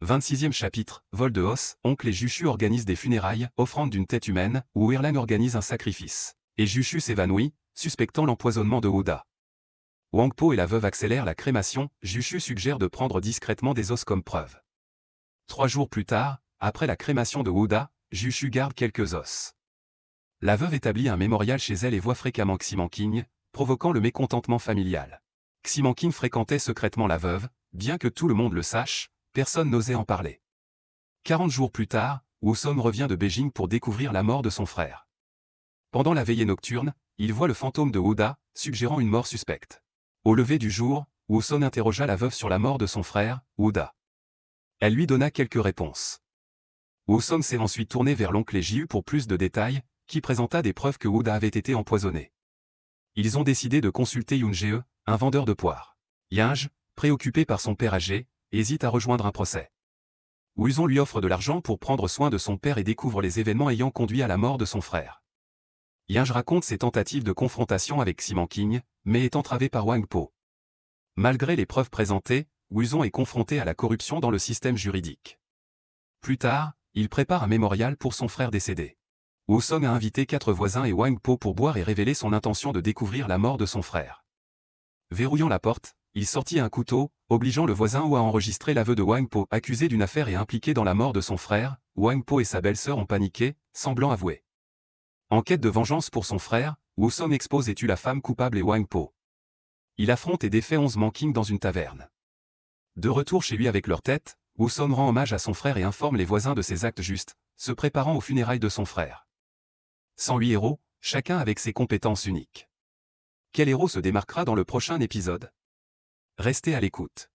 26e chapitre, vol de os, Oncle et Jushu organisent des funérailles, offrande d'une tête humaine, où Erlang organise un sacrifice. Et Jushu s'évanouit, suspectant l'empoisonnement de Oda. Wangpo et la veuve accélèrent la crémation, Jushu suggère de prendre discrètement des os comme preuve. 3 jours plus tard, après la crémation de Oda, Jushu garde quelques os. La veuve établit un mémorial chez elle et voit fréquemment Ximanqing, provoquant le mécontentement familial. Ximanqing fréquentait secrètement la veuve, bien que tout le monde le sache, personne n'osait en parler. 40 jours plus tard, Wusong revient de Beijing pour découvrir la mort de son frère. Pendant la veillée nocturne, il voit le fantôme de Oda, suggérant une mort suspecte. Au lever du jour, Wusong interrogea la veuve sur la mort de son frère, Oda. Elle lui donna quelques réponses. Wusong s'est ensuite tourné vers l'oncle et Jiu pour plus de détails, qui présenta des preuves que Oda avait été empoisonné. Ils ont décidé de consulter Yoon-jae, un vendeur de poires. Yinge, préoccupé par son père âgé, hésite à rejoindre un procès. Wuzong lui offre de l'argent pour prendre soin de son père et découvre les événements ayant conduit à la mort de son frère. Yinge raconte ses tentatives de confrontation avec Ximanqing, mais est entravé par Wangpo. Malgré les preuves présentées, Wuzong est confronté à la corruption dans le système juridique. Plus tard, il prépare un mémorial pour son frère décédé. Wusong a invité 4 voisins et Wangpo pour boire et révéler son intention de découvrir la mort de son frère. Verrouillant la porte, il sortit un couteau, obligeant le voisin Wu à enregistrer l'aveu de Wangpo. Accusé d'une affaire et impliqué dans la mort de son frère, Wangpo et sa belle-sœur ont paniqué, semblant avouer. En quête de vengeance pour son frère, Wusong expose et tue la femme coupable et Wangpo. Il affronte et défait 11 Manqing dans une taverne. De retour chez lui avec leur tête, Wusong rend hommage à son frère et informe les voisins de ses actes justes, se préparant aux funérailles de son frère. 108 héros, chacun avec ses compétences uniques. Quel héros se démarquera dans le prochain épisode? Restez à l'écoute.